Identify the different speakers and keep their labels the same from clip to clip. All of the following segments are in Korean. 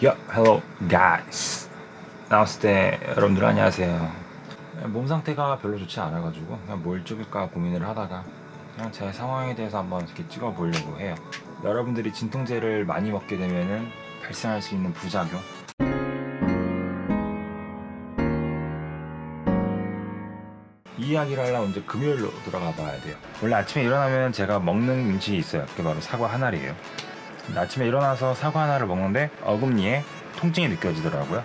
Speaker 1: Hello guys. 나왔을 때 여러분들 안녕하세요. 몸 상태가 별로 좋지 않아가지고 그냥 뭘 찍을까 고민을 하다가 그냥 제 상황에 대해서 한번 이렇게 찍어보려고 해요. 여러분들이 진통제를 많이 먹게 되면은 발생할 수 있는 부작용. 이 이야기를 하려면 이제 금요일로 들어가 봐야 돼요. 원래 아침에 일어나면 제가 먹는 음식이 있어요. 그게 바로 사과 하나리예요. 아침에 일어나서 사과 하나를 먹는데 어금니에 통증이 느껴지더라고요.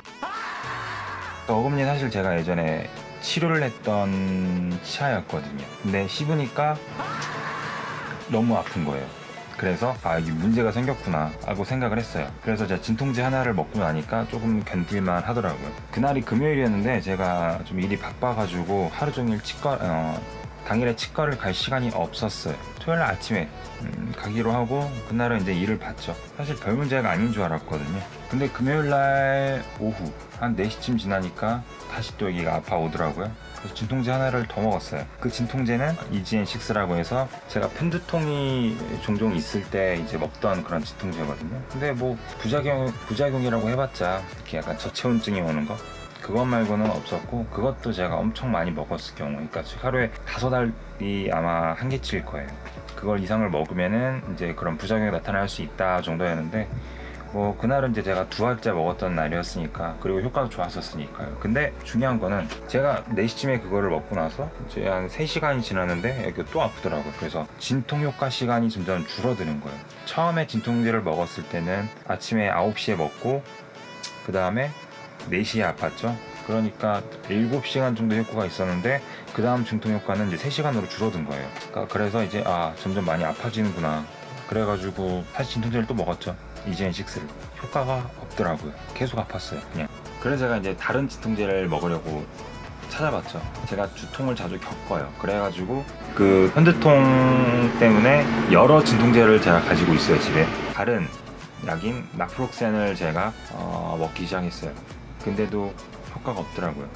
Speaker 1: 어금니 사실 제가 예전에 치료를 했던 치아였거든요. 근데 씹으니까 너무 아픈 거예요. 그래서 여기 문제가 생겼구나 하고 생각을 했어요. 그래서 제가 진통제 하나를 먹고 나니까 조금 견딜만 하더라고요. 그날이 금요일이었는데 제가 좀 일이 바빠가지고 하루 종일 당일에 치과를 갈 시간이 없었어요. 토요일 아침에 가기로 하고 그날은 이제 일을 봤죠. 사실 별 문제가 아닌 줄 알았거든요. 근데 금요일날 오후 한 4시쯤 지나니까 다시 또 여기가 아파오더라고요. 그래서 진통제 하나를 더 먹었어요. 그 진통제는 이지엔6라고 해서 제가 편두통이 종종 있을 때 이제 먹던 그런 진통제거든요. 근데 뭐 부작용이라고 해봤자 이렇게 약간 저체온증이 오는 거 그것 말고는 없었고, 그것도 제가 엄청 많이 먹었을 경우, 그러니까 하루에 5알이 아마 한계치일 거예요. 그걸 이상을 먹으면은 이제 그런 부작용이 나타날 수 있다 정도였는데, 뭐 그날은 이제 제가 2알째 먹었던 날이었으니까, 그리고 효과도 좋았었으니까요. 근데 중요한 거는 제가 4시쯤에 그거를 먹고 나서 이제 한 3시간이 지났는데 여기가 또 아프더라고요. 그래서 진통 효과 시간이 점점 줄어드는 거예요. 처음에 진통제를 먹었을 때는 아침에 9시에 먹고 그 다음에 4시에 아팠죠. 그러니까 7시간 정도 효과가 있었는데 그 다음 진통 효과는 이제 3시간으로 줄어든 거예요. 그래서 이제 점점 많이 아파지는구나. 그래가지고 다시 진통제를 또 먹었죠. 이지엔6를. 효과가 없더라고요. 계속 아팠어요 그냥. 그래서 제가 이제 다른 진통제를 먹으려고 찾아봤죠. 제가 두통을 자주 겪어요. 그래가지고 그 편두통 때문에 여러 진통제를 제가 가지고 있어요 집에. 다른 약인 나프록센을 제가 먹기 시작했어요. 근데도 효과가 없더라고요.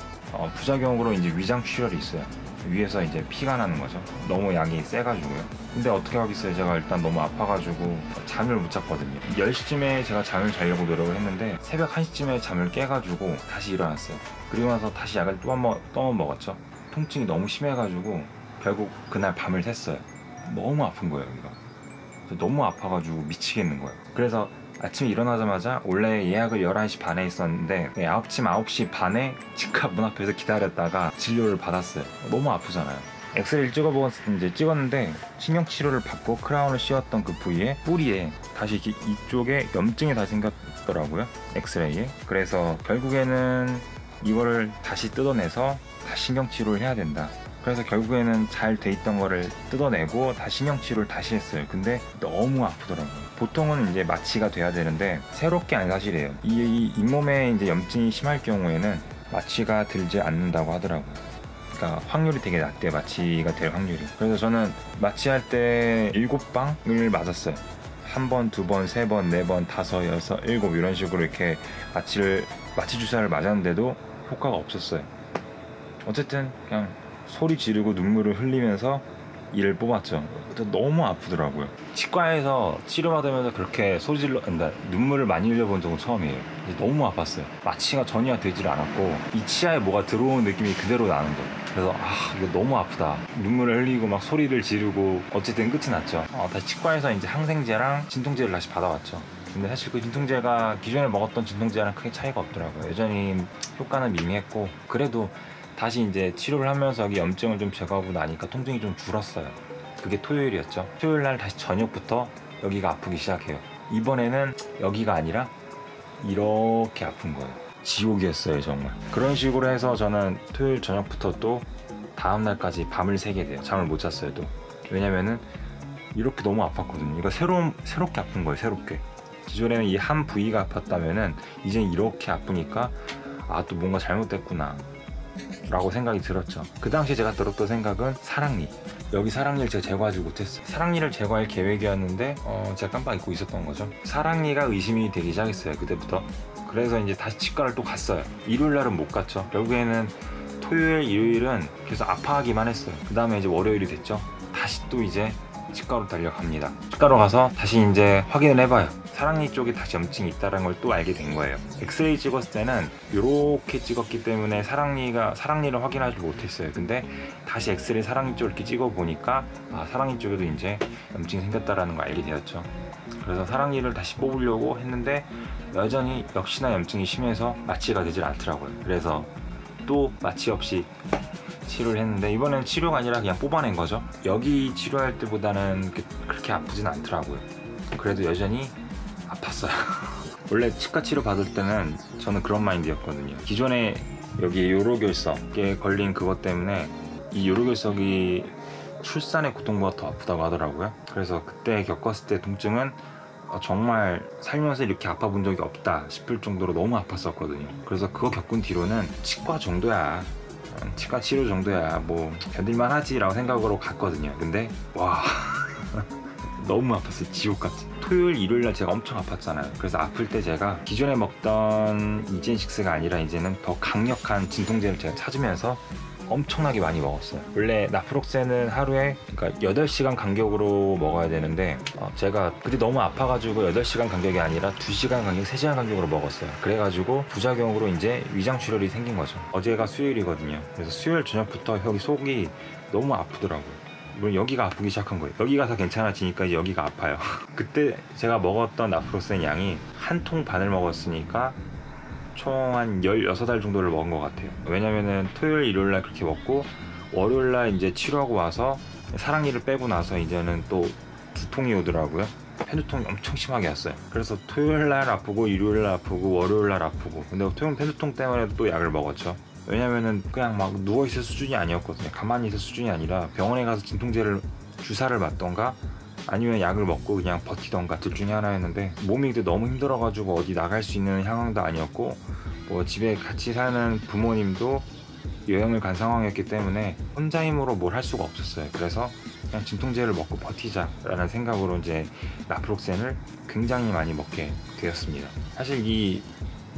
Speaker 1: 부작용으로 이제 위장 출혈이 있어요. 위에서 이제 피가 나는 거죠. 너무 약이 세가지고요. 근데 어떻게 하겠어요. 제가 일단 너무 아파가지고 잠을 못 잤거든요. 10시쯤에 제가 잠을 자려고 노력을 했는데 새벽 1시쯤에 잠을 깨가지고 다시 일어났어요. 그리고 나서 다시 약을 또 한 번 먹었죠. 통증이 너무 심해가지고 결국 그날 밤을 샜어요. 너무 아픈 거예요 여기가. 너무 아파가지고 미치겠는 거예요. 그래서 아침에 일어나자마자 원래 예약을 11시 반에 했었는데 아침 9시 반에 치과 문 앞에서 기다렸다가 진료를 받았어요. 너무 아프잖아요. 엑스레이를 찍었는데 신경치료를 받고 크라운을 씌웠던 그 부위에 뿌리에 다시 이쪽에 염증이 다시 생겼더라고요. 엑스레이에. 그래서 결국에는 이거를 다시 뜯어내서 다시 신경치료를 해야 된다. 그래서 결국에는 잘 돼 있던 거를 뜯어내고 다시 신경치료를 다시 했어요. 근데 너무 아프더라고요. 보통은 이제 마취가 돼야 되는데 새롭게 안 사실이에요. 이 잇몸에 이제 염증이 심할 경우에는 마취가 들지 않는다고 하더라고요. 그러니까 확률이 되게 낮대요. 마취가 될 확률이. 그래서 저는 마취할 때 7방을 맞았어요. 1번, 2번, 3번, 4번, 5, 6, 7 이런 식으로 이렇게 마취 주사를 맞았는데도 효과가 없었어요. 어쨌든 그냥 소리 지르고 눈물을 흘리면서 이를 뽑았죠. 너무 아프더라고요. 치과에서 치료받으면서 그렇게 그러니까 눈물을 많이 흘려본 적은 처음이에요. 너무 아팠어요. 마취가 전혀 되질 않았고 이 치아에 뭐가 들어오는 느낌이 그대로 나는 거예요. 그래서 이거 너무 아프다. 눈물을 흘리고 막 소리를 지르고 어쨌든 끝이 났죠. 다시 치과에서 이제 항생제랑 진통제를 다시 받아왔죠. 근데 사실 그 진통제가 기존에 먹었던 진통제랑 크게 차이가 없더라고요. 여전히 효과는 미미했고, 그래도 다시 이제 치료를 하면서 여기 염증을 좀 제거하고 나니까 통증이 좀 줄었어요. 그게 토요일이었죠. 토요일날 다시 저녁부터 여기가 아프기 시작해요. 이번에는 여기가 아니라 이렇게 아픈 거예요. 지옥이었어요 정말. 그런 식으로 해서 저는 토요일 저녁부터 또 다음날까지 밤을 새게 돼요. 잠을 못 잤어요 또. 왜냐면은 이렇게 너무 아팠거든요. 이거 새롭게 아픈 거예요. 새롭게. 기존에는 이 한 부위가 아팠다면은 이젠 이렇게 아프니까 또 뭔가 잘못됐구나 라고 생각이 들었죠. 그 당시에 제가 들었던 생각은 사랑니, 여기 사랑니를 제가 제거하지 못했어요. 사랑니를 제거할 계획이었는데 제가 깜빡 잊고 있었던 거죠. 사랑니가 의심이 되기 시작했어요 그때부터. 그래서 이제 다시 치과를 또 갔어요. 일요일 날은 못 갔죠. 결국에는 토요일, 일요일은 계속 아파하기만 했어요. 그 다음에 이제 월요일이 됐죠. 다시 또 이제 치과로 달려갑니다. 치과로 가서 다시 이제 확인을 해봐요. 사랑니 쪽에 다시 염증이 있다는 걸 또 알게 된 거예요. 엑스레이 찍었을 때는 이렇게 찍었기 때문에 사랑니를 확인하지 못했어요. 근데 다시 엑스레이 사랑니 쪽을 이렇게 찍어 보니까 사랑니 쪽에도 이제 염증이 생겼다라는 걸 알게 되었죠. 그래서 사랑니를 다시 뽑으려고 했는데 여전히 역시나 염증이 심해서 마취가 되질 않더라고요. 그래서 또 마취 없이 치료를 했는데 이번엔 치료가 아니라 그냥 뽑아낸 거죠. 여기 치료할 때보다는 그렇게 아프진 않더라고요. 그래도 여전히 아팠어요. 원래 치과 치료 받을 때는 저는 그런 마인드였거든요. 기존에 여기 요로결석에 걸린 그것 때문에 이 요로결석이 출산의 고통보다 더 아프다고 하더라고요. 그래서 그때 겪었을 때 통증은 정말 살면서 이렇게 아파 본 적이 없다 싶을 정도로 너무 아팠었거든요. 그래서 그거 겪은 뒤로는 치과 정도야, 치과 치료 정도야 뭐 견딜만 하지 라고 생각으로 갔거든요. 근데 와 너무 아팠어요. 지옥같이. 토요일 일요일날 제가 엄청 아팠잖아요. 그래서 아플 때 제가 기존에 먹던 이젠식스가 아니라 이제는 더 강력한 진통제를 제가 찾으면서 엄청나게 많이 먹었어요. 원래 나프록센은 하루에 그러니까 8시간 간격으로 먹어야 되는데 제가 그때 너무 아파가지고 8시간 간격이 아니라 2시간 간격, 3시간 간격으로 먹었어요. 그래가지고 부작용으로 이제 위장출혈이 생긴 거죠. 어제가 수요일이거든요. 그래서 수요일 저녁부터 여기 속이 너무 아프더라고요. 물론 여기가 아프기 시작한 거예요. 여기가 다 괜찮아지니까 이제 여기가 아파요. 그때 제가 먹었던 나프록센 양이 한 통 반을 먹었으니까 총 한 16알 정도를 먹은 것 같아요. 왜냐면은 토요일 일요일날 그렇게 먹고 월요일날 이제 치료하고 와서 사랑니를 빼고 나서 이제는 또 두통이 오더라고요. 편두통이 엄청 심하게 왔어요. 그래서 토요일날 아프고 일요일날 아프고 월요일날 아프고. 근데 토요일 편두통 때문에 또 약을 먹었죠. 왜냐면은 그냥 막 누워있을 수준이 아니었거든요. 가만히 있을 수준이 아니라 병원에 가서 진통제를 주사를 맞던가 아니면 약을 먹고 그냥 버티던가 둘 중에 하나였는데 몸이 너무 힘들어가지고 어디 나갈 수 있는 상황도 아니었고 뭐 집에 같이 사는 부모님도 여행을 간 상황이었기 때문에 혼자 힘으로 뭘 할 수가 없었어요. 그래서 그냥 진통제를 먹고 버티자라는 생각으로 이제 나프록센을 굉장히 많이 먹게 되었습니다. 사실 이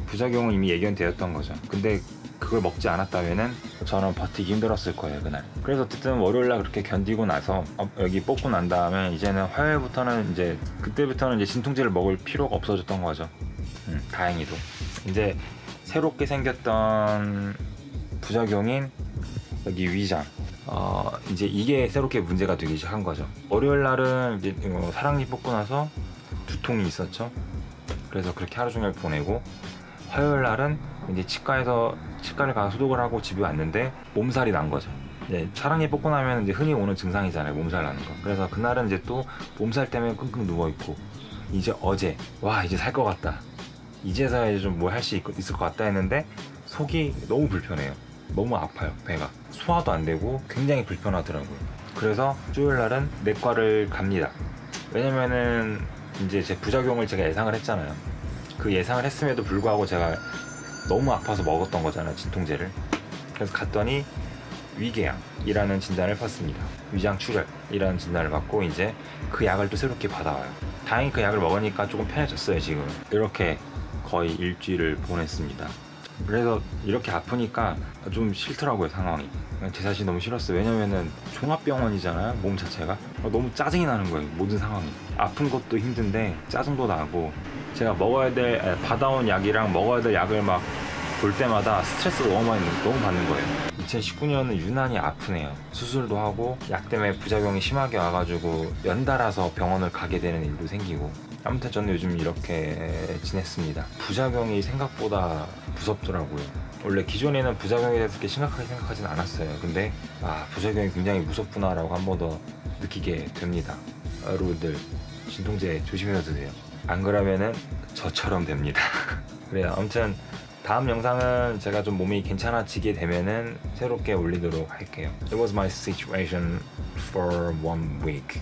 Speaker 1: 부작용은 이미 예견되었던 거죠. 근데 그걸 먹지 않았다면은 저는 버티기 힘들었을 거예요, 그날. 그래서 어쨌든 월요일날 그렇게 견디고 나서 여기 뽑고 난 다음에 이제는 화요일부터는 이제 그때부터는 이제 진통제를 먹을 필요가 없어졌던 거죠. 다행히도. 이제 새롭게 생겼던 부작용인 여기 위장. 이제 이게 새롭게 문제가 되기 시작한 거죠. 월요일날은 이제 사랑니 뽑고 나서 두통이 있었죠. 그래서 그렇게 하루 종일 보내고 화요일날은 이제 치과를 가서 소독을 하고 집에 왔는데 몸살이 난 거죠. 이제 사랑니 뽑고 나면 이제 흔히 오는 증상이잖아요, 몸살 나는 거. 그래서 그날은 이제 또 몸살 때문에 끙끙 누워 있고 이제 어제 이제 살 것 같다. 이제서야 이제 좀 뭐 할 수 있을 것 같다 했는데 속이 너무 불편해요. 너무 아파요, 배가. 소화도 안 되고 굉장히 불편하더라고요. 그래서 수요일날은 내과를 갑니다. 왜냐면은 이제 제 부작용을 제가 예상을 했잖아요. 그 예상을 했음에도 불구하고 제가 너무 아파서 먹었던 거잖아요, 진통제를. 그래서 갔더니 위궤양이라는 진단을 받습니다. 위장출혈이라는 진단을 받고 이제 그 약을 또 새롭게 받아와요. 다행히 그 약을 먹으니까 조금 편해졌어요. 지금 이렇게 거의 일주일을 보냈습니다. 그래서 이렇게 아프니까 좀 싫더라고요, 상황이. 제 자신이 너무 싫었어요. 왜냐면은 종합병원이잖아요, 몸 자체가. 너무 짜증이 나는 거예요, 모든 상황이. 아픈 것도 힘든데 짜증도 나고 제가 받아온 약이랑 먹어야 될 약을 막 볼 때마다 스트레스가 너무 받는 거예요. 2019년은 유난히 아프네요. 수술도 하고 약 때문에 부작용이 심하게 와가지고 연달아서 병원을 가게 되는 일도 생기고. 아무튼 저는 요즘 이렇게 지냈습니다. 부작용이 생각보다 무섭더라고요. 원래 기존에는 부작용에 대해서 그렇게 심각하게 생각하진 않았어요. 근데 부작용이 굉장히 무섭구나 라고 한 번 더 느끼게 됩니다. 여러분들 진통제 조심해서 드세요. 안 그러면은 저처럼 됩니다. 그래요. 아무튼 다음 영상은 제가 좀 몸이 괜찮아지게 되면은 새롭게 올리도록 할게요. It was my situation for 1 week.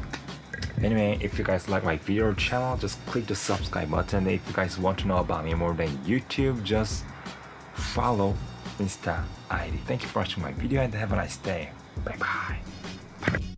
Speaker 1: Anyway, if you guys like my video channel, just click the subscribe button. If you guys want to know about me more than YouTube, just follow Insta ID. Thank you for watching my video and have a nice day. Bye bye.